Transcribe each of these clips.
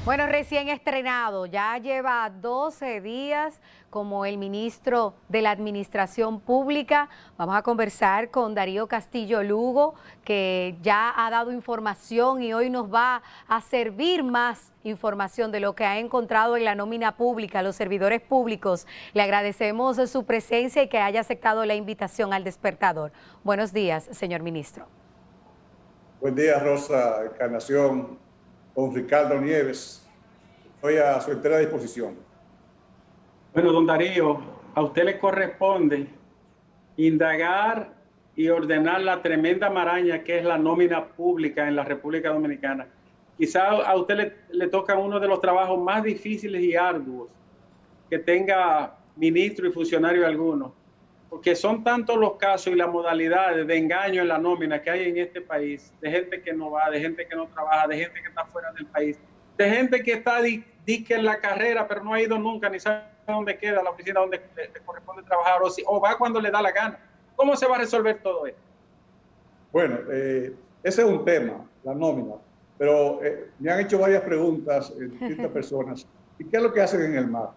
Bueno, recién estrenado, ya lleva 12 días como el ministro de la Administración Pública. Vamos a conversar con Darío Castillo Lugo, que ya ha dado información y hoy nos va a servir más información de lo que ha encontrado en la nómina pública, los servidores públicos. Le agradecemos su presencia y que haya aceptado la invitación al despertador. Buenos días, señor ministro. Buen día, Rosa Encarnación, con Ricardo Nieves. Estoy a su entera disposición. Bueno, don Darío, a usted le corresponde indagar y ordenar la tremenda maraña que es la nómina pública en la República Dominicana. Quizá a usted le toca uno de los trabajos más difíciles y arduos que tenga ministro y funcionario alguno, porque son tantos los casos y las modalidades de engaño en la nómina que hay en este país, de gente que no va, de gente que no trabaja, de gente que está fuera del país, de gente que está disque en la carrera, pero no ha ido nunca, ni sabe dónde queda la oficina donde le corresponde trabajar, o va cuando le da la gana. ¿Cómo se va a resolver todo esto? Bueno, ese es un tema, la nómina, pero me han hecho varias preguntas distintas personas. ¿Y qué es lo que hacen en el MAP?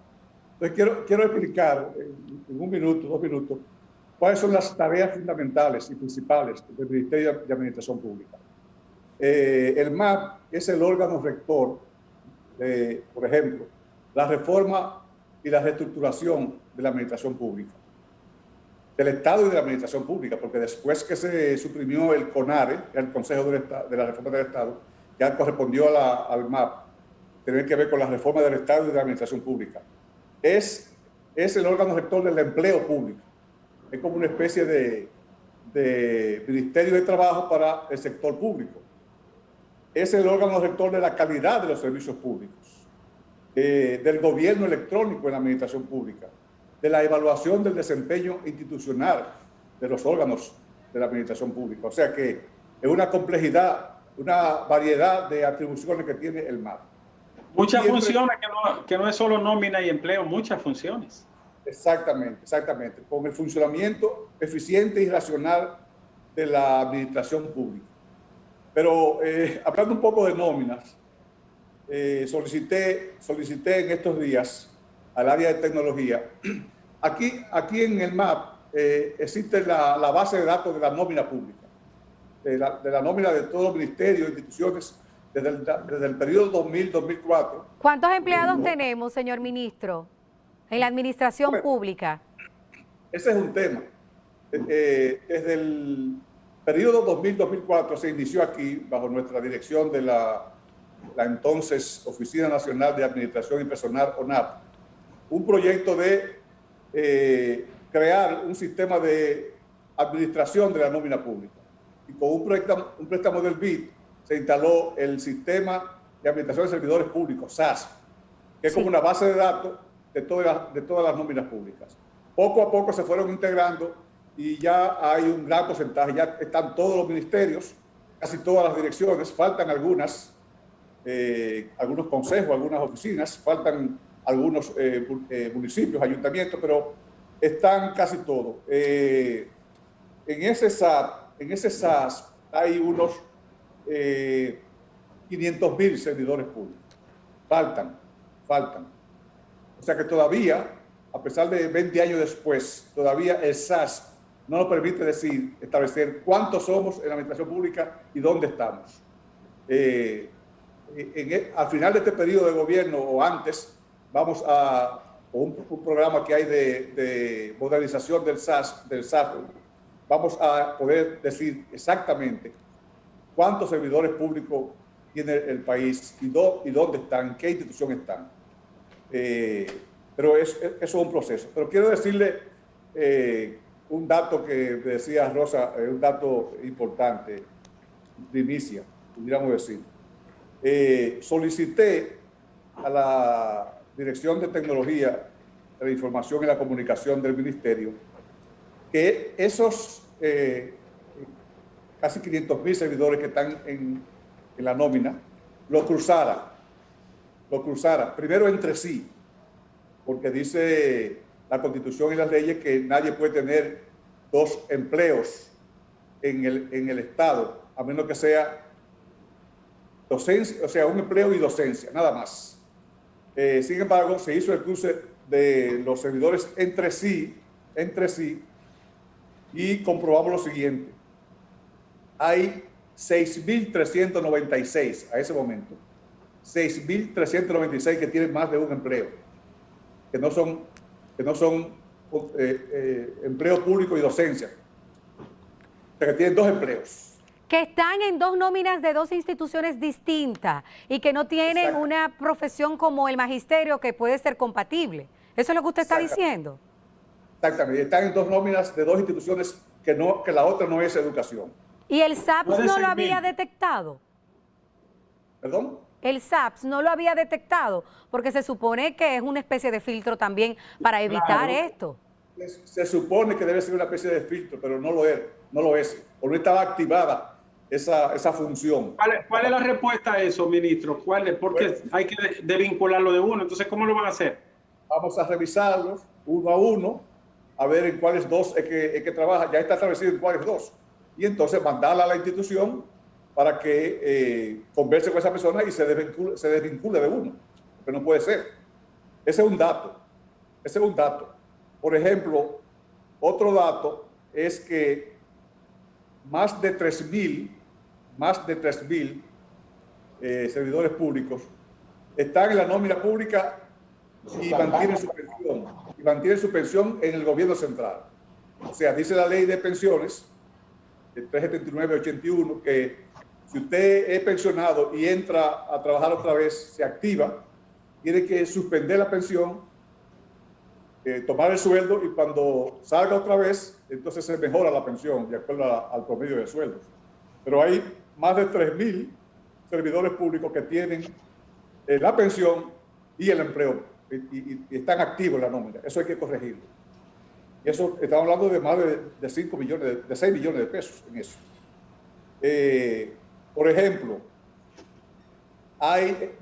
Entonces quiero explicar en un minuto, 2 minutos, cuáles son las tareas fundamentales y principales del Ministerio de Administración Pública. El MAP es el órgano rector de, por ejemplo, la reforma y la reestructuración de la administración pública, del Estado y de la administración pública, porque después que se suprimió el CONARE, el Consejo de la Reforma del Estado, ya correspondió al MAP, tener que ver con la reforma del Estado y de la administración pública. Es el órgano rector del empleo público. Es como una especie de ministerio de trabajo para el sector público. Es el órgano rector de la calidad de los servicios públicos, del gobierno electrónico en la administración pública, de la evaluación del desempeño institucional de los órganos de la administración pública. O sea que es una complejidad, una variedad de atribuciones que tiene el MAP. Muchas funciones que no es solo nómina y empleo, muchas funciones. Exactamente, exactamente, con el funcionamiento eficiente y racional de la administración pública. Pero hablando un poco de nóminas, solicité en estos días al área de tecnología. Aquí en el MAP existe la base de datos de la nómina pública, de la nómina de todos los ministerios, instituciones, desde el periodo 2000-2004. ¿Cuántos empleados tenemos, señor ministro, en la administración pública? Ese es un tema. Desde el periodo 2000-2004 se inició aquí, bajo nuestra dirección de la entonces Oficina Nacional de Administración y Personal, ONAP, un proyecto de crear un sistema de administración de la nómina pública. Y con un préstamo del BID se instaló el Sistema de Administración de Servidores Públicos, SAS, que es como una base de datos de todas las nóminas públicas. Poco a poco se fueron integrando y ya hay un gran porcentaje, ya están todos los ministerios, casi todas las direcciones, faltan algunos consejos, algunas oficinas, faltan algunos municipios, ayuntamientos, pero están casi todos. En ese SAS hay unos 500.000 servidores públicos. Faltan. O sea que todavía, a pesar de 20 años después, todavía el SAS no nos permite establecer cuántos somos en la administración pública y dónde estamos. Al final de este periodo de gobierno o antes, vamos a un programa que hay de modernización del SAS, vamos a poder decir exactamente cuántos servidores públicos tiene el país y dónde están, en qué institución están. Pero eso es un proceso. Pero quiero decirle un dato que decía Rosa, un dato importante, primicia, pudiéramos decir. Solicité a la Dirección de Tecnología de la Información y la Comunicación del Ministerio que esos casi 500.000 servidores que están en la nómina lo cruzara primero entre sí, porque dice la Constitución y las leyes que nadie puede tener 2 empleos en el Estado, a menos que sea docencia, o sea, un empleo y docencia, nada más. Sin embargo, se hizo el cruce de los servidores entre sí, y comprobamos lo siguiente. Hay 6.396 a ese momento. 6.396 que tienen más de un empleo, que no son empleo público y docencia, o sea, que tienen dos empleos. Que están en dos nóminas de dos instituciones distintas y que no tienen una profesión como el magisterio que puede ser compatible. ¿Eso es lo que usted está diciendo? Exactamente, están en dos nóminas de dos instituciones que la otra no es educación. ¿Y el SAPS no lo había detectado? ¿Perdón? El SAPS no lo había detectado, porque se supone que es una especie de filtro también para evitar esto. Se supone que debe ser una especie de filtro, pero no lo es, o no estaba activada esa función. ¿Cuál es la respuesta a eso, ministro? Porque hay que desvincularlo de uno, entonces, ¿cómo lo van a hacer? Vamos a revisarlos uno a uno, a ver en cuáles dos es que trabaja, ya está establecido en cuáles dos, y entonces mandarla a la institución para que converse con esa persona y se desvincule de uno, porque no puede ser. Ese es un dato. Por ejemplo, otro dato es que más de 3.000 servidores públicos están en la nómina pública y mantienen su pensión en el gobierno central. O sea, dice la ley de pensiones, el 379-81, que si usted es pensionado y entra a trabajar otra vez, se activa, tiene que suspender la pensión, tomar el sueldo, y cuando salga otra vez, entonces se mejora la pensión de acuerdo al promedio de sueldos. Pero hay más de 3.000 servidores públicos que tienen la pensión y el empleo y están activos en la nómina. Eso hay que corregirlo. Y eso, estamos hablando de más de 5 millones, de 6 millones de pesos en eso. Por ejemplo,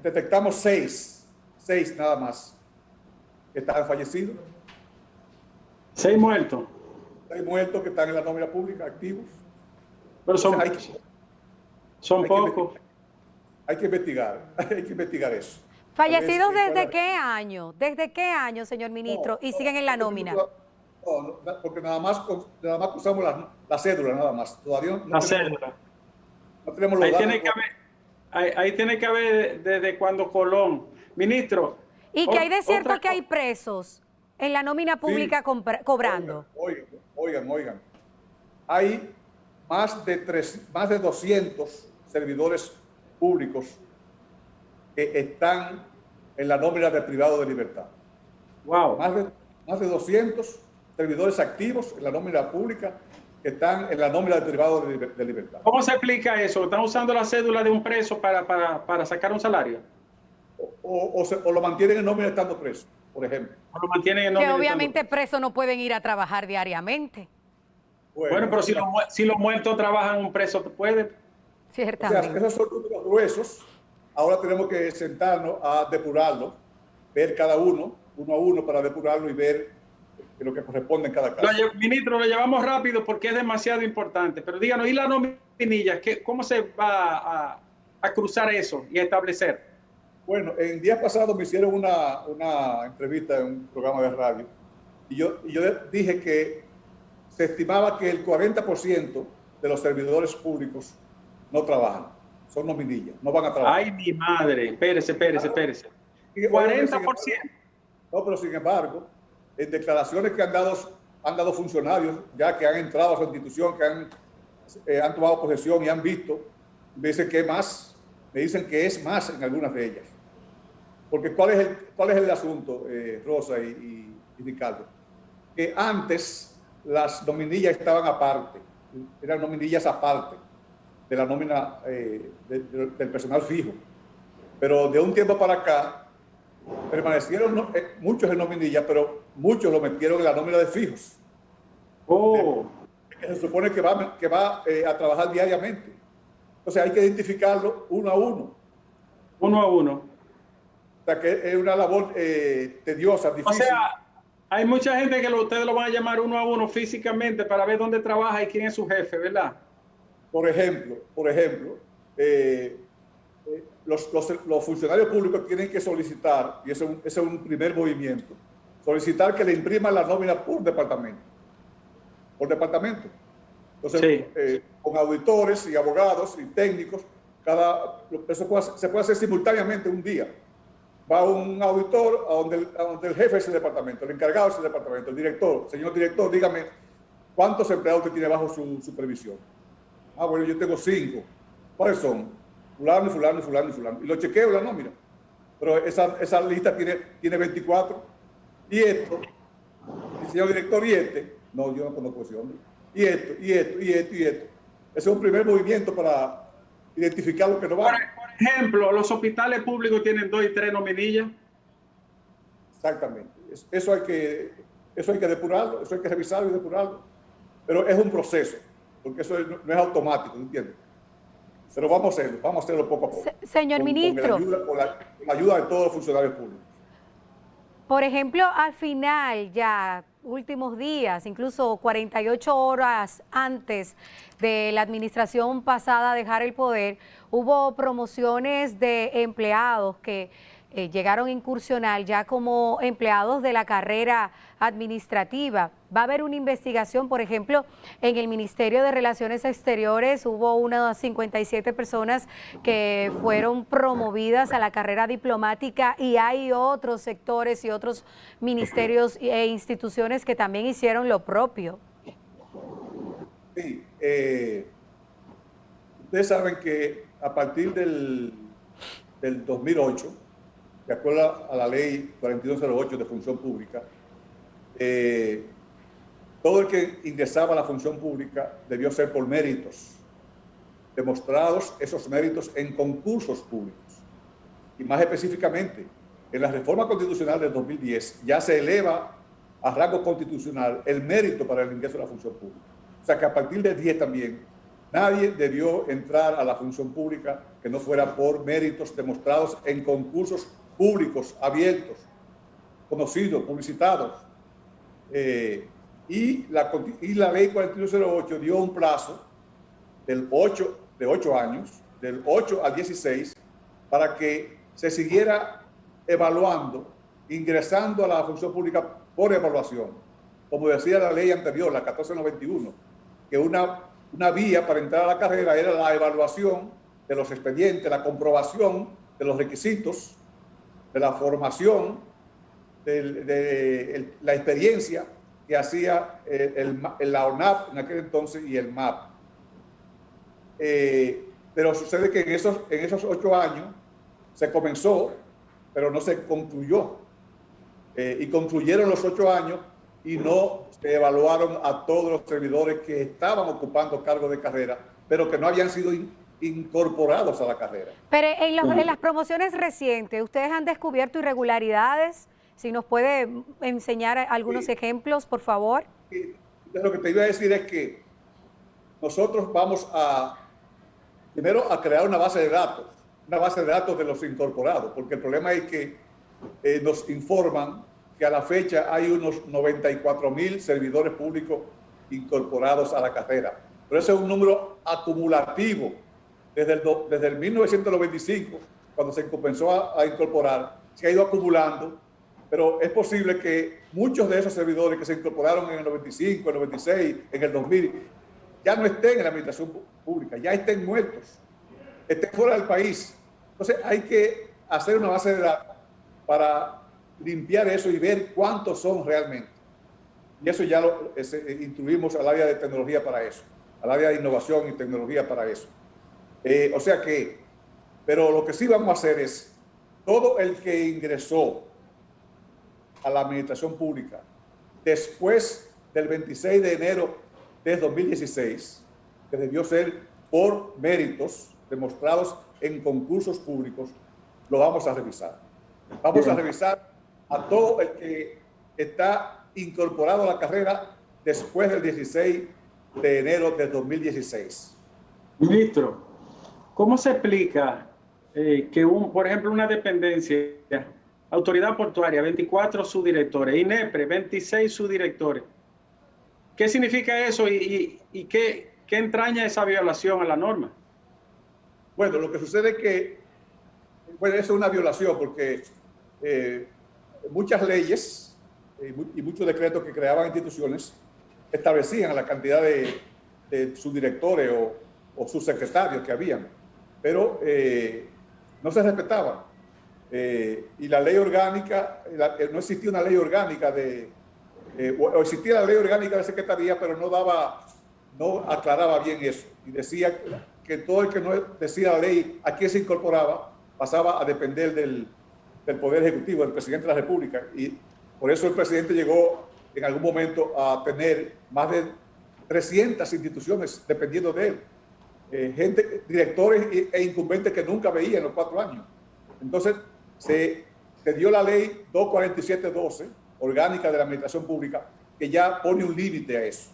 detectamos 6 nada más que están fallecidos. 6 muertos. 6 muertos que están en la nómina pública, activos. Pero son pocos. Hay que investigar eso. ¿Fallecidos desde qué año? ¿Desde qué año, señor ministro? Y siguen en la nómina. No, porque nada más usamos la cédula, nada más. Todavía no cédula. No tenemos los datos. Ahí tiene que haber desde cuando Colón. Ministro. ¿Y que hay de cierto que hay presos en la nómina pública cobrando? Oigan. Hay más de 200 servidores públicos que están en la nómina de privado de libertad. Wow. Más de 200 servidores activos en la nómina pública que están en la nómina de privado de libertad. ¿Cómo se explica eso? ¿Están usando la cédula de un preso para sacar un salario? O lo mantienen en nómina estando preso, por ejemplo. O lo mantienen en nómina. Que obviamente presos no pueden ir a trabajar diariamente. Bueno, pero si los muertos trabajan, un preso puede. Ciertamente. O sea, esos son números gruesos. Ahora tenemos que sentarnos a depurarlo, ver cada uno a uno, para depurarlo y ver lo que corresponde en cada caso. Ministro, lo llevamos rápido porque es demasiado importante, pero díganos, ¿y la nominilla? ¿Cómo se va a cruzar eso y a establecer? Bueno, en días pasados me hicieron una entrevista en un programa de radio y yo dije que se estimaba que el 40% de los servidores públicos no trabajan, son nominillas, no van a trabajar. Ay, mi madre, espérese. 40%. No, pero sin embargo, en declaraciones que han dado funcionarios ya que han entrado a su institución, que han tomado posesión y han visto, me dicen que es más en algunas de ellas. Porque ¿cuál es el asunto, Rosa y Ricardo? Que antes las nominillas estaban aparte, eran nominillas aparte de la nómina del personal fijo. Pero de un tiempo para acá permanecieron muchos en nominilla, pero muchos lo metieron en la nómina de fijos. Que se supone que va a trabajar diariamente. Entonces hay que identificarlo uno a uno. Uno a uno. O sea que es una labor tediosa, difícil. O sea, hay mucha gente que ustedes lo van a llamar uno a uno físicamente para ver dónde trabaja y quién es su jefe, ¿verdad? Por ejemplo, los funcionarios públicos tienen que solicitar, y ese es un primer movimiento, solicitar que le impriman la nómina por departamento. Por departamento. Entonces, sí, con auditores y abogados y técnicos, eso se puede hacer simultáneamente un día. Va un auditor a donde el jefe de ese departamento, el encargado de ese departamento, el director. Señor director, dígame, ¿cuántos empleados usted tiene bajo su supervisión? Ah, bueno, yo tengo 5. ¿Cuáles son? Fulano y fulano y fulano y fulano. Y lo chequeo la nómina. Pero esa lista tiene 24. Y esto, el señor director, y este. No, yo no conozco ese hombre. Y esto, y esto, y esto, y esto. Ese es un primer movimiento para identificar lo que no va. Por ejemplo, los hospitales públicos tienen 2 y 3 nominillas. Exactamente. Eso hay que depurarlo, eso hay que revisarlo y depurarlo. Pero es un proceso, porque eso no es automático, ¿entiendes? Pero vamos a hacerlo poco a poco. Señor ministro. Con la ayuda de todos los funcionarios públicos. Por ejemplo, al final, ya últimos días, incluso 48 horas antes de la administración pasada dejar el poder, hubo promociones de empleados que llegaron a incursionar ya como empleados de la carrera administrativa. Va a haber una investigación, por ejemplo, en el Ministerio de Relaciones Exteriores hubo unas 57 personas que fueron promovidas a la carrera diplomática y hay otros sectores y otros ministerios e instituciones que también hicieron lo propio. Sí, ustedes saben que a partir del 2008, de acuerdo a la ley 4208 de función pública, todo el que ingresaba a la función pública debió ser por méritos, demostrados esos méritos en concursos públicos. Y más específicamente, en la reforma constitucional del 2010 ya se eleva a rango constitucional el mérito para el ingreso a la función pública. O sea que a partir del 10 también, nadie debió entrar a la función pública que no fuera por méritos demostrados en concursos públicos, abiertos, conocidos, publicitados. Y la ley 4208 dio un plazo de 8 años, del 8 al 16, para que se siguiera evaluando, ingresando a la función pública por evaluación. Como decía la ley anterior, la 1491, que una vía para entrar a la carrera era la evaluación de los expedientes, la comprobación de los requisitos, de la formación, de la experiencia que hacía la ONAP en aquel entonces y el MAP. Pero sucede que en esos 8 años se comenzó, pero no se concluyó. Y concluyeron los 8 años y no se evaluaron a todos los servidores que estaban ocupando cargos de carrera, pero que no habían sido incorporados a la carrera. Pero en las promociones recientes, ¿ustedes han descubierto irregularidades? Si nos puede enseñar algunos ejemplos, por favor. Lo que te iba a decir es que nosotros vamos primero a crear una base de datos de los incorporados, porque el problema es que nos informan que a la fecha hay unos 94,000 servidores públicos incorporados a la carrera. Pero ese es un número acumulativo. Desde el 1995, cuando se comenzó a incorporar, se ha ido acumulando, pero es posible que muchos de esos servidores que se incorporaron en el 95, el 96, en el 2000, ya no estén en la administración pública, ya estén muertos, estén fuera del país. Entonces hay que hacer una base de datos para limpiar eso y ver cuántos son realmente. Y eso ya lo instruimos al área de tecnología para eso, al área de innovación y tecnología para eso. O sea que, pero lo que sí vamos a hacer es, todo el que ingresó a la administración pública después del 26 de enero de 2016, que debió ser por méritos demostrados en concursos públicos, lo vamos a revisar. Vamos a revisar a todo el que está incorporado a la carrera después del 16 de enero de 2016. Ministro, ¿cómo se explica que, por ejemplo, una dependencia, Autoridad Portuaria, 24 subdirectores, INEPRE, 26 subdirectores? ¿Qué significa eso y qué entraña esa violación a la norma? Bueno, lo que sucede es que Bueno, eso es una violación porque muchas leyes y muchos decretos que creaban instituciones establecían la cantidad de subdirectores o subsecretarios que habían, pero no se respetaban. Y la ley orgánica, no existía una ley orgánica o existía la ley orgánica de secretaría, pero no aclaraba bien eso. Y decía que todo el que no decía la ley a quién se incorporaba pasaba a depender del Poder Ejecutivo, del presidente de la República. Y por eso el presidente llegó en algún momento a tener más de 300 instituciones dependiendo de él. Directores e incumbentes que nunca veía en los 4 años. Entonces, se dio la ley 247-12, orgánica de la administración pública, que ya pone un límite a eso.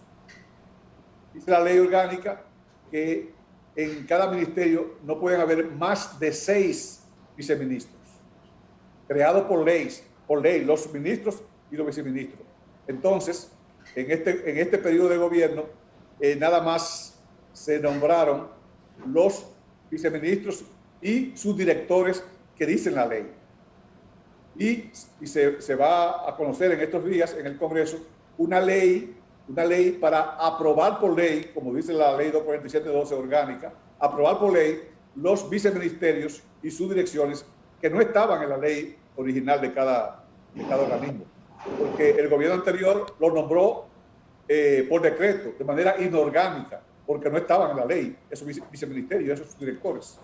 Dice la ley orgánica que en cada ministerio no pueden haber más de 6 viceministros, creados por ley, los ministros y los viceministros. Entonces, en este periodo de gobierno, nada más se nombraron los viceministros y sus directores que dicen la ley. Y se va a conocer en estos días en el Congreso una ley para aprobar por ley, como dice la ley 247-12 orgánica, aprobar por ley los viceministerios y sus direcciones que no estaban en la ley original de cada organismo. Porque el gobierno anterior lo nombró por decreto, de manera inorgánica, porque no estaban en la ley esos viceministerios, esos directores.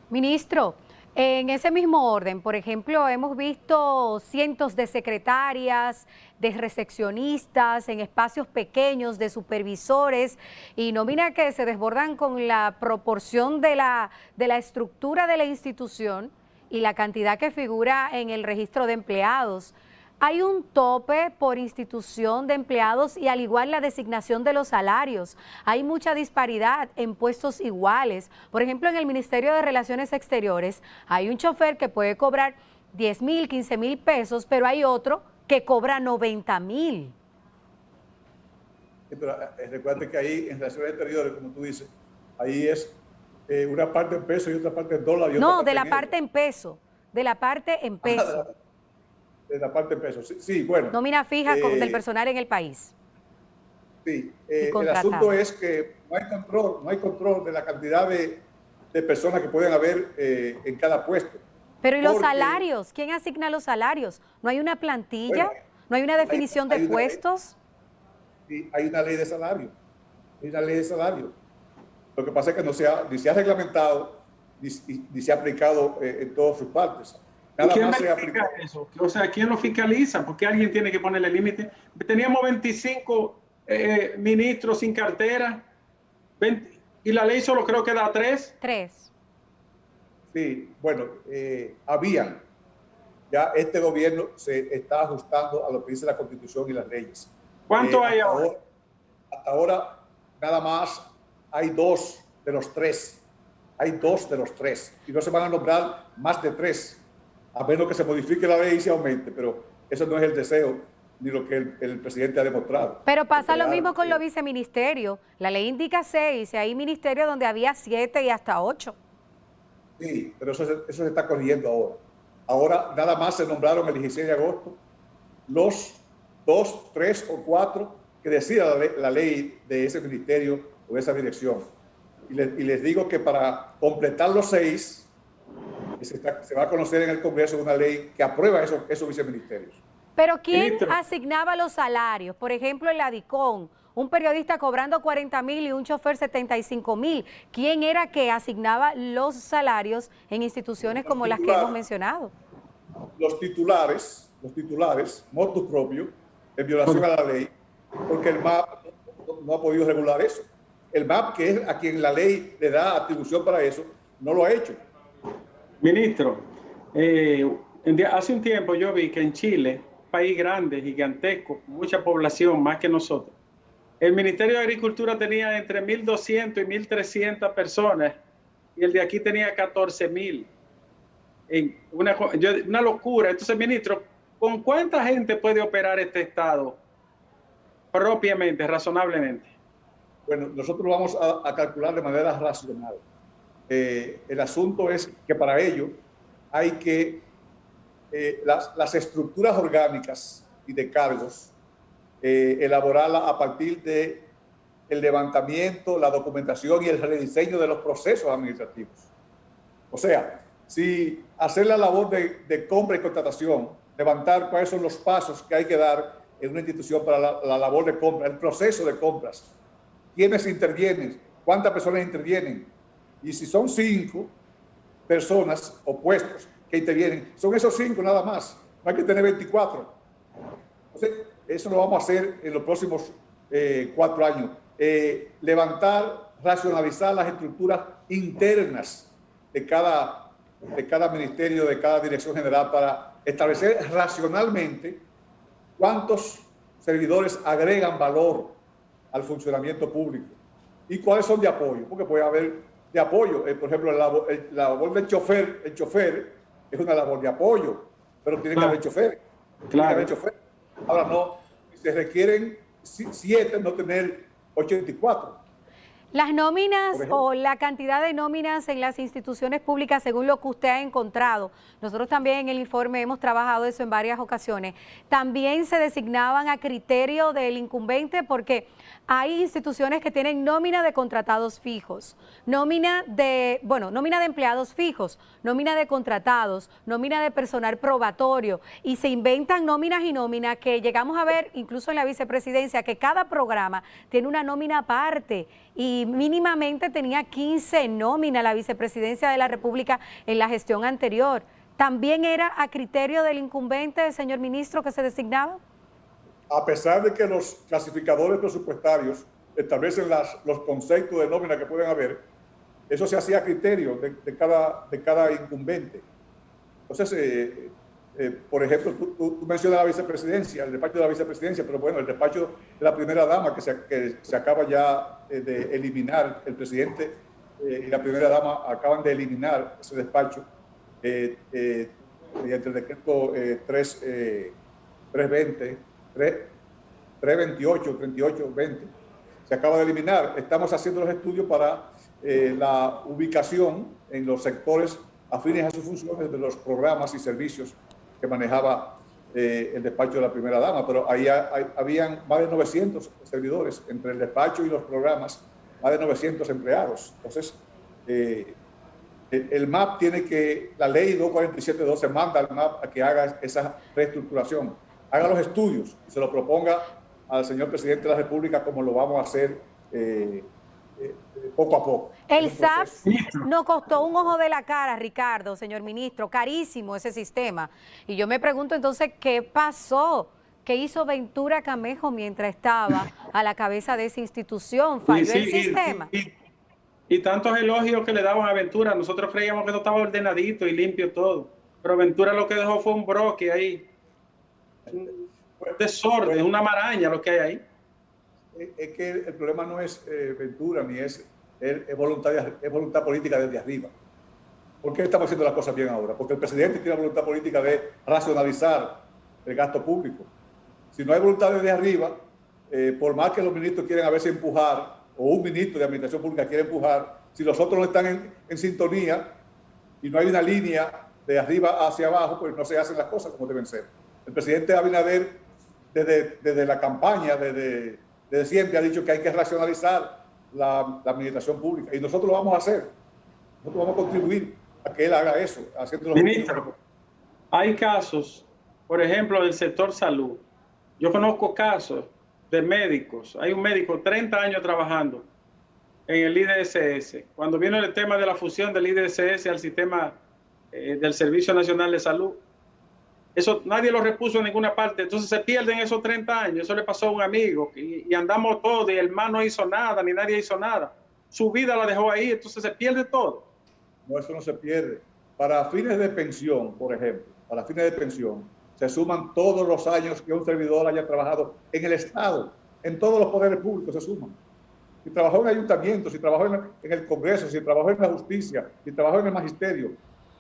Ministro, en ese mismo orden, por ejemplo, hemos visto cientos de secretarias, de recepcionistas en espacios pequeños, de supervisores y nómina que se desbordan con la proporción de la estructura de la institución y la cantidad que figura en el registro de empleados. Hay un tope por institución de empleados y al igual la designación de los salarios. Hay mucha disparidad en puestos iguales. Por ejemplo, en el Ministerio de Relaciones Exteriores hay un chofer que puede cobrar 10,000, 15,000 pesos, pero hay otro que cobra 90,000. Sí, pero recuerda que ahí en Relaciones Exteriores, como tú dices, ahí es una parte en peso y otra parte en dólar. No, de la parte en peso, de la parte en peso. De la parte en peso, sí, bueno. Nómina fija del personal en el país. Sí, el asunto es que no hay control de la cantidad de personas que pueden haber en cada puesto. Pero ¿y los salarios? ¿Quién asigna los salarios? ¿No hay una plantilla? Bueno, ¿no hay una definición de puestos? Sí, hay una ley de salario. Hay una ley de salario. Lo que pasa es que ni se ha reglamentado ni se ha aplicado en todas sus partes. ¿Quién verifica eso? O sea, ¿quién lo fiscaliza? Porque alguien tiene que ponerle límite. Teníamos 25 ministros sin cartera y la ley solo creo que da 3. 3. Sí, bueno, habían. Ya este gobierno se está ajustando a lo que dice la Constitución y las leyes. ¿Cuánto hay ahora? Hasta ahora nada más hay 2 de los 3. Hay 2 de los 3 y no se van a nombrar más de 3. A menos que se modifique la ley y se aumente, pero eso no es el deseo ni lo que el presidente ha demostrado. Pero pasa lo mismo con los viceministerios. La ley indica 6, y hay ministerios donde había 7 y hasta 8. Sí, pero eso se está corrigiendo ahora. Ahora nada más se nombraron el 16 de agosto los 2, 3 o 4 que decida la ley de ese ministerio o de esa dirección. Y les digo que para completar los 6, se va a conocer en el Congreso una ley que aprueba esos viceministerios. Pero ¿quién asignaba los salarios? Por ejemplo, en la DICON, un periodista cobrando 40,000 y un chofer 75,000. ¿Quién era que asignaba los salarios en instituciones como las que hemos mencionado? Los titulares, motu propio, en violación a la ley, porque el MAP no ha podido regular eso. El MAP, que es a quien la ley le da atribución para eso, no lo ha hecho. Ministro, hace un tiempo yo vi que en Chile, país grande, gigantesco, mucha población, más que nosotros, el Ministerio de Agricultura tenía entre 1,200 y 1,300 personas y el de aquí tenía 14,000. Una locura. Entonces, ministro, ¿con cuánta gente puede operar este Estado propiamente, razonablemente? Bueno, nosotros lo vamos a calcular de manera racional. El asunto es que para ello hay que las estructuras orgánicas y de cargos elaborarlas a partir de el levantamiento, la documentación y el rediseño de los procesos administrativos. O sea, si hacer la labor de compra y contratación, levantar cuáles son los pasos que hay que dar en una institución para la labor de compra, el proceso de compras, quiénes intervienen, cuántas personas intervienen, y si son 5 personas o puestos que intervienen, son esos 5 nada más, no hay que tener 24. Entonces, eso lo vamos a hacer en los próximos 4 años. Levantar, racionalizar las estructuras internas de cada ministerio, de cada dirección general, para establecer racionalmente cuántos servidores agregan valor al funcionamiento público y cuáles son de apoyo, porque puede haber de apoyo. Por ejemplo, la labor del chofer, el chofer es una labor de apoyo, pero tiene que haber chofer. Claro. Ahora no, se requieren 7, no tener 84. Las nóminas o la cantidad de nóminas en las instituciones públicas, según lo que usted ha encontrado, nosotros también en el informe hemos trabajado eso en varias ocasiones, también se designaban a criterio del incumbente, porque hay instituciones que tienen nómina de contratados fijos, nómina de empleados fijos, nómina de contratados, nómina de personal probatorio, y se inventan nóminas y nóminas que llegamos a ver incluso en la vicepresidencia, que cada programa tiene una nómina aparte, y mínimamente tenía 15 nóminas la vicepresidencia de la República en la gestión anterior. ¿También era a criterio del incumbente, señor ministro, que se designaba? A pesar de que los clasificadores presupuestarios establecen los conceptos de nómina que pueden haber, eso se hacía a criterio de cada incumbente. Entonces, por ejemplo, tú mencionas la vicepresidencia, el despacho de la vicepresidencia, pero bueno, el despacho de la primera dama que se acaba ya de eliminar, el presidente y la primera dama acaban de eliminar ese despacho mediante el decreto 328-20. Se acaba de eliminar. Estamos haciendo los estudios para la ubicación en los sectores afines a sus funciones de los programas y servicios que manejaba el despacho de la primera dama, pero ahí habían más de 900 servidores entre el despacho y los programas, más de 900 empleados. Entonces, el MAP la ley 247.12 manda al MAP a que haga esa reestructuración, haga los estudios y se lo proponga al señor presidente de la República, como lo vamos a hacer poco a poco. El SAPS nos costó un ojo de la cara, Ricardo, señor ministro, carísimo ese sistema. Y yo me pregunto entonces, ¿qué pasó? ¿Qué hizo Ventura Camejo mientras estaba a la cabeza de esa institución? ¿Falló el sistema? Y tantos elogios que le daban a Ventura, nosotros creíamos que eso estaba ordenadito y limpio todo, pero Ventura lo que dejó fue un broque ahí, un desorden, una maraña lo que hay ahí. Es que el problema no es Ventura, ni es voluntad política desde arriba. ¿Por qué estamos haciendo las cosas bien ahora? Porque el presidente tiene la voluntad política de racionalizar el gasto público. Si no hay voluntad desde arriba, por más que los ministros quieran a veces empujar, o un ministro de Administración Pública quiere empujar, si los otros no están en sintonía y no hay una línea de arriba hacia abajo, pues no se hacen las cosas como deben ser. El presidente Abinader, desde la campaña, desde siempre ha dicho que hay que racionalizar la administración pública, y nosotros lo vamos a hacer. Nosotros vamos a contribuir a que él haga eso. Ministro, hay casos, por ejemplo, del sector salud. Yo conozco casos de médicos. Hay un médico 30 años trabajando en el IDSS. Cuando vino el tema de la fusión del IDSS al sistema del Servicio Nacional de Salud, eso nadie lo repuso en ninguna parte. Entonces se pierden esos 30 años. Eso le pasó a un amigo y andamos todos y el man no hizo nada, ni nadie hizo nada. Su vida la dejó ahí, entonces se pierde todo. No, eso no se pierde. Para fines de pensión, por ejemplo, para fines de pensión, se suman todos los años que un servidor haya trabajado en el Estado, en todos los poderes públicos se suman. Si trabajó en ayuntamientos, si trabajó en el Congreso, si trabajó en la justicia, si trabajó en el magisterio,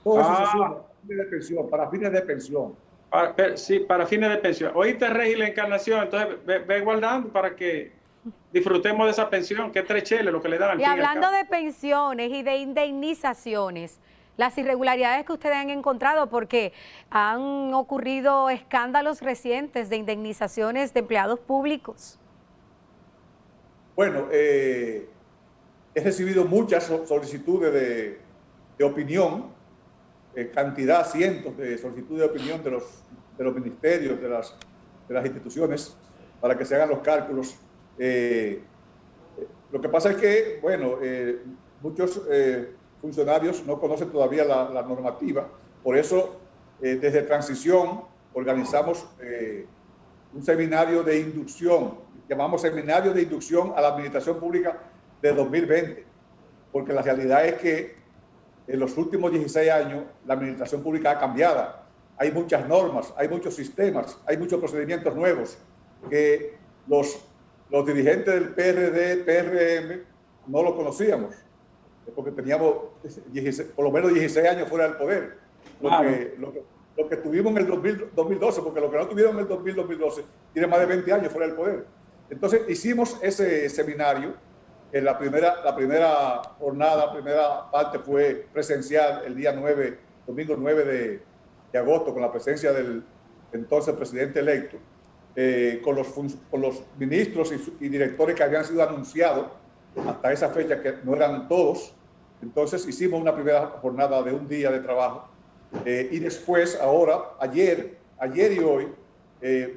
todo eso se suma para fines de pensión. Sí, para fines de pensión. Oíste, Rey, la encarnación, entonces ve guardando para que disfrutemos de esa pensión, que es 3 cheles lo que le dan. Y hablando de pensiones y de indemnizaciones, las irregularidades que ustedes han encontrado, porque han ocurrido escándalos recientes de indemnizaciones de empleados públicos. Bueno, he recibido muchas solicitudes de opinión, cantidad, cientos de solicitudes de opinión de los ministerios, de las instituciones, para que se hagan los cálculos. Lo que pasa es que, bueno, muchos funcionarios no conocen todavía la normativa, por eso desde Transición organizamos un seminario de inducción, llamamos Seminario de Inducción a la Administración Pública de 2020, porque la realidad es que en los últimos 16 años la administración pública ha cambiado. Hay muchas normas, hay muchos sistemas, hay muchos procedimientos nuevos que los dirigentes del PRD, PRM, no lo conocíamos, porque teníamos por lo menos 16 años fuera del poder. Lo que tuvimos en el 2012, porque lo que no tuvieron en el 2012 tiene más de 20 años fuera del poder. Entonces hicimos ese seminario. La primera jornada, la primera parte fue presencial el día 9, domingo 9 de agosto, con la presencia del entonces presidente electo, con los ministros y directores que habían sido anunciados hasta esa fecha, que no eran todos. Entonces hicimos una primera jornada de un día de trabajo, y después, ahora, ayer y hoy,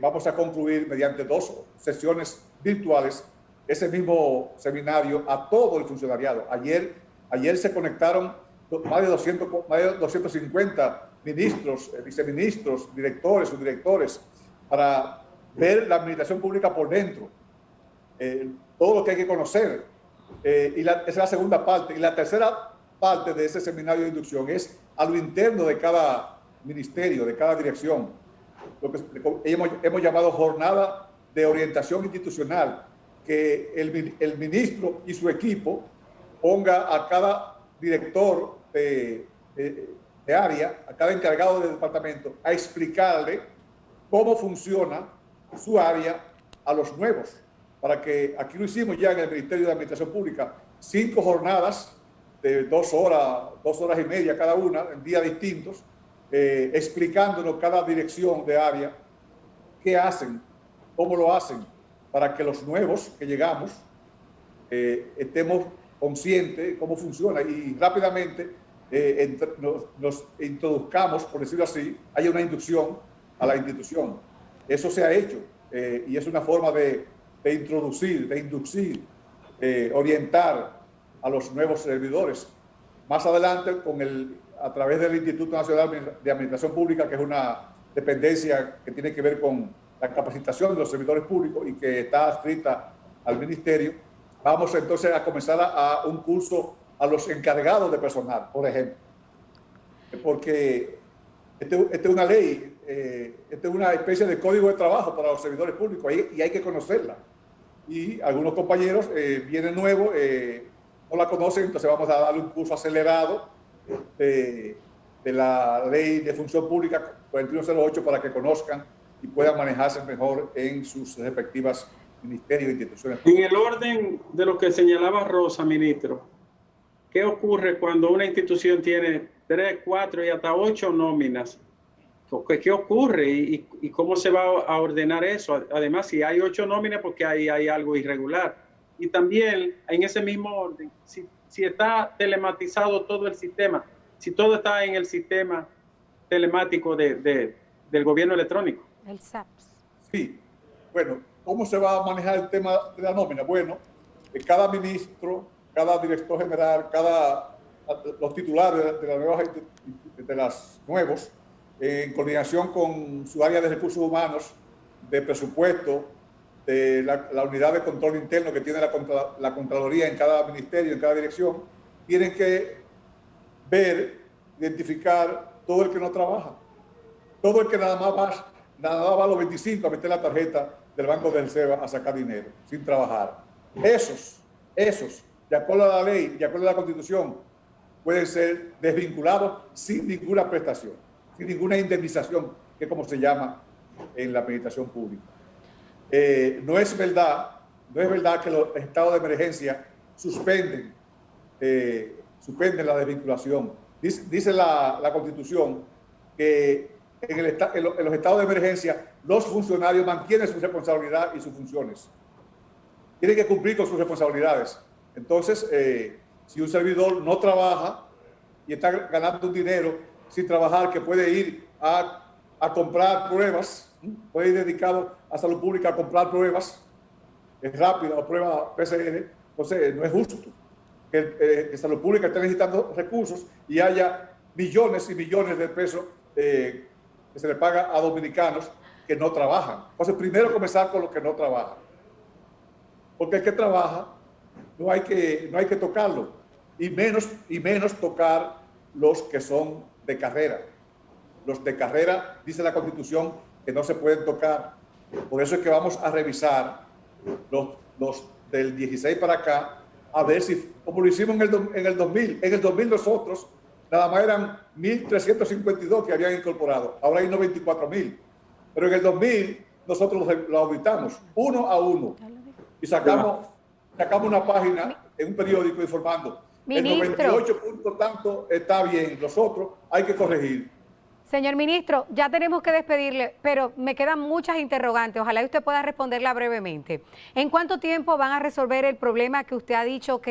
vamos a concluir mediante 2 sesiones virtuales ese mismo seminario a todo el funcionariado. Ayer se conectaron más de 250 ministros, viceministros, directores, subdirectores, para ver la administración pública por dentro, todo lo que hay que conocer. Esa es la segunda parte. Y la tercera parte de ese seminario de inducción es a lo interno de cada ministerio, de cada dirección, lo que hemos llamado jornada de orientación institucional, que el ministro y su equipo ponga a cada director de área, a cada encargado del departamento, a explicarle cómo funciona su área a los nuevos. Para que, aquí lo hicimos ya en el Ministerio de Administración Pública, 5 jornadas de 2 horas, 2 horas y media cada una, en días distintos, explicándonos cada dirección de área qué hacen, cómo lo hacen, para que los nuevos que llegamos estemos conscientes de cómo funciona y rápidamente nos introduzcamos, por decirlo así, haya una inducción a la institución. Eso se ha hecho, y es una forma de introducir, de inducir, orientar a los nuevos servidores. Más adelante, a través del Instituto Nacional de Administración Pública, que es una dependencia que tiene que ver con la capacitación de los servidores públicos y que está adscrita al ministerio, vamos entonces a comenzar a un curso a los encargados de personal, por ejemplo. Porque esta es una ley, esta es una especie de código de trabajo para los servidores públicos y hay que conocerla. Y algunos compañeros vienen nuevos, no la conocen, entonces vamos a darle un curso acelerado de la Ley de Función Pública 4108 para que conozcan y puedan manejarse mejor en sus respectivas ministerios e instituciones. En el orden de lo que señalaba Rosa, ministro, ¿qué ocurre cuando una institución tiene 3, 4 y hasta 8 nóminas? ¿Qué ocurre y cómo se va a ordenar eso? Además, si hay 8 nóminas, porque hay algo irregular. Y también, en ese mismo orden, si está telematizado todo el sistema, si todo está en el sistema telemático del gobierno electrónico. El SAPS. Sí. Bueno, ¿cómo se va a manejar el tema de la nómina? Bueno, cada ministro, cada director general, los titulares de las nuevos, en coordinación con su área de recursos humanos, de presupuesto, de la unidad de control interno que tiene la Contraloría en cada ministerio, en cada dirección, tienen que ver, identificar todo el que no trabaja, todo el que nada más va a los 25 a meter la tarjeta del Banco de Reserva a sacar dinero sin trabajar. Esos, de acuerdo a la ley, de acuerdo a la Constitución, pueden ser desvinculados sin ninguna prestación, sin ninguna indemnización, que es como se llama en la administración pública. No es verdad que los estados de emergencia suspenden la desvinculación. Dice la Constitución que en los estados de emergencia los funcionarios mantienen su responsabilidad y sus funciones. Tienen que cumplir con sus responsabilidades. Entonces, si un servidor no trabaja y está ganando un dinero sin trabajar, que puede ir a comprar pruebas, puede ir dedicado a salud pública a comprar pruebas rápidas o pruebas PCR, entonces no es justo que salud pública esté necesitando recursos y haya millones y millones de pesos que se le paga a dominicanos que no trabajan. Entonces, primero comenzar con los que no trabajan. Porque el que trabaja no hay que tocarlo. Y menos tocar los que son de carrera. Los de carrera, dice la Constitución, que no se pueden tocar. Por eso es que vamos a revisar los del 16 para acá, a ver si, como lo hicimos en el 2000. En el 2000 nosotros nada más eran 1.352 que habían incorporado. Ahora hay 94.000. Pero en el 2000 nosotros lo auditamos uno a uno y sacamos una página en un periódico informando. Ministro, el 98 puntos tanto está bien, los otros hay que corregir. Señor ministro, ya tenemos que despedirle, pero me quedan muchas interrogantes. Ojalá usted pueda responderla brevemente. ¿En cuánto tiempo van a resolver el problema que usted ha dicho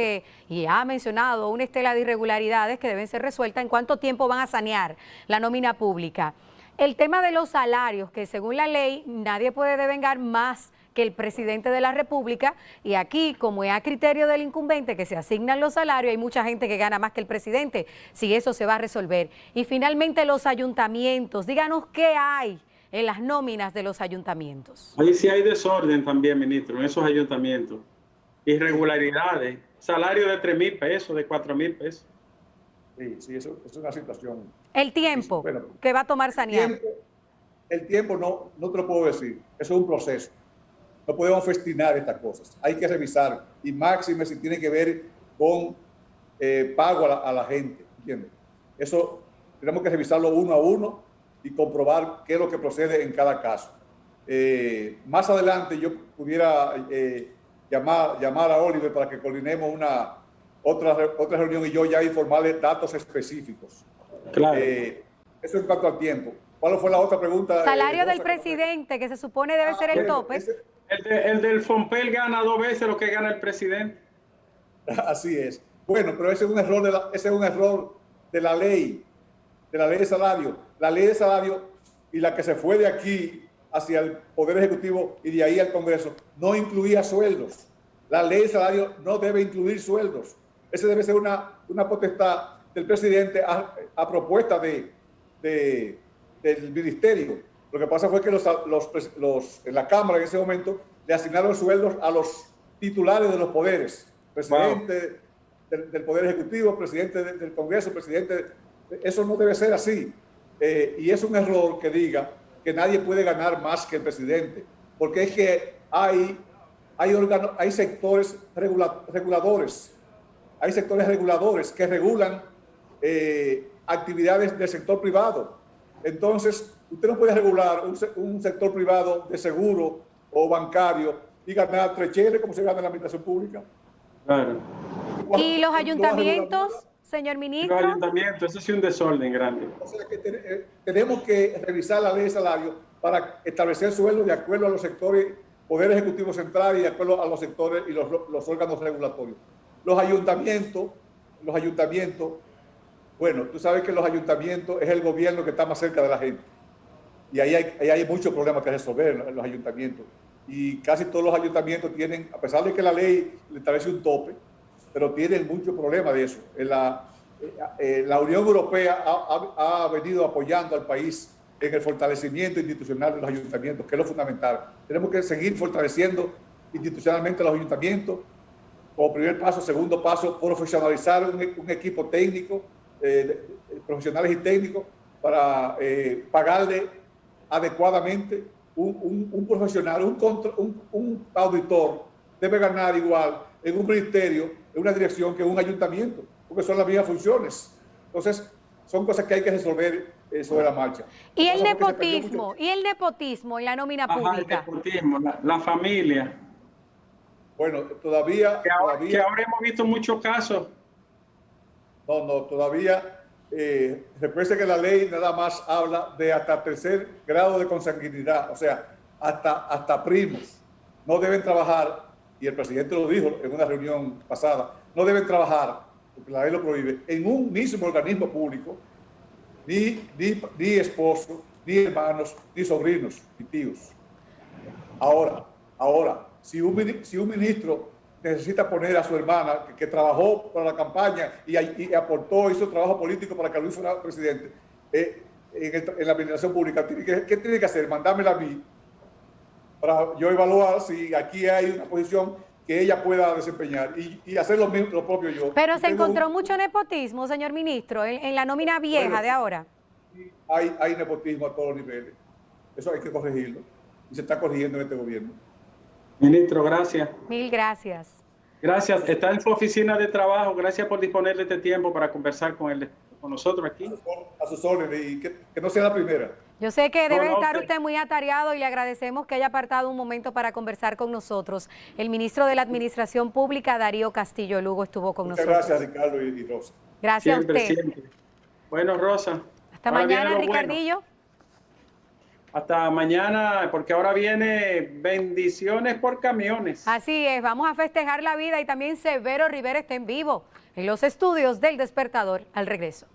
y ha mencionado, una estela de irregularidades que deben ser resueltas? ¿En cuánto tiempo van a sanear la nómina pública? El tema de los salarios, que según la ley nadie puede devengar más que el presidente de la República, y aquí, como es a criterio del incumbente que se asignan los salarios, hay mucha gente que gana más que el presidente, si eso se va a resolver. Y finalmente los ayuntamientos, díganos qué hay en las nóminas de los ayuntamientos. Ahí sí hay desorden también, ministro, en esos ayuntamientos. Irregularidades, salario de 3.000 pesos, de 4.000 pesos. Sí, eso es una situación. El tiempo que va a tomar sanear. El tiempo no te lo puedo decir, eso es un proceso. No podemos festinar estas cosas. Hay que revisar, y máxime si tiene que ver con pago a la gente, ¿entiendes? Eso tenemos que revisarlo uno a uno y comprobar qué es lo que procede en cada caso. Más adelante yo pudiera llamar a Oliver para que coordinemos otra reunión y yo ya informarle datos específicos. Claro. Eso en cuanto al tiempo. ¿Cuál fue la otra pregunta? Salario del presidente, que se supone debe ser el tope. El del FOMPEL gana 2 veces lo que gana el presidente. Así es. Bueno, pero ese es un error de la ley de salario. La ley de salario y la que se fue de aquí hacia el Poder Ejecutivo y de ahí al Congreso no incluía sueldos. La ley de salario no debe incluir sueldos. Ese debe ser una potestad del presidente a propuesta del ministerio. Lo que pasa fue que en la Cámara en ese momento le asignaron sueldos a los titulares de los poderes. Presidente del Poder Ejecutivo, presidente del Congreso, presidente. Eso no debe ser así. Y es un error que diga que nadie puede ganar más que el presidente. Porque es que hay sectores reguladores. Hay sectores reguladores que regulan actividades del sector privado. Entonces, usted no puede regular un sector privado de seguro o bancario y ganar 3 cheles como se gana en la administración pública. Claro. ¿Y los ayuntamientos, señor ministro? Los ayuntamientos, eso sí es un desorden grande. O sea que tenemos que revisar la ley de salario para establecer sueldos de acuerdo a los sectores, Poder Ejecutivo Central y de acuerdo a los sectores y los órganos regulatorios. Los ayuntamientos, bueno, tú sabes que los ayuntamientos es el gobierno que está más cerca de la gente. Y ahí hay muchos problemas que resolver en los ayuntamientos. Y casi todos los ayuntamientos tienen, a pesar de que la ley le establece un tope, pero tienen muchos problemas de eso. La Unión Europea ha venido apoyando al país en el fortalecimiento institucional de los ayuntamientos, que es lo fundamental. Tenemos que seguir fortaleciendo institucionalmente los ayuntamientos. Como primer paso, segundo paso, profesionalizar un equipo técnico, profesionales y técnicos, para pagarle adecuadamente. Un profesional, un auditor debe ganar igual en un ministerio, en una dirección, que en un ayuntamiento, porque son las mismas funciones. Entonces, son cosas que hay que resolver sobre la marcha. ¿Y el nepotismo? ¿Y el nepotismo en la nómina pública? El nepotismo, la familia. Bueno, todavía... Que ahora hemos visto muchos casos. No, todavía recuerde que la ley nada más habla de hasta tercer grado de consanguinidad, o sea, hasta primos no deben trabajar, y el presidente lo dijo en una reunión pasada, no deben trabajar, porque la ley lo prohíbe, en un mismo organismo público, ni esposos, ni hermanos, ni sobrinos, ni tíos. Ahora, si un ministro necesita poner a su hermana, que trabajó para la campaña y aportó, hizo trabajo político para que Luis fuera presidente, en la administración pública, ¿qué tiene que hacer? Mandármela a mí, para yo evaluar si aquí hay una posición que ella pueda desempeñar y hacer lo propio yo. Pero se encontró mucho nepotismo, señor ministro, en la nómina vieja de ahora. Hay nepotismo a todos los niveles. Eso hay que corregirlo. Y se está corrigiendo en este gobierno. Ministro, gracias. Mil gracias. Gracias. Está en su oficina de trabajo. Gracias por disponer de este tiempo para conversar con nosotros aquí. A sus órdenes y que no sea la primera. Yo sé que debe estar usted muy atareado y le agradecemos que haya apartado un momento para conversar con nosotros. El ministro de la Administración Pública, Darío Castillo Lugo, estuvo con nosotros. Muchas gracias, Ricardo y Rosa. Gracias Siempre, a usted. siempre. Bueno, Rosa. Hasta mañana, Ricardillo. Hasta mañana, porque ahora viene bendiciones por camiones. Así es, vamos a festejar la vida y también Severo Rivera está en vivo en los estudios del Despertador al regreso.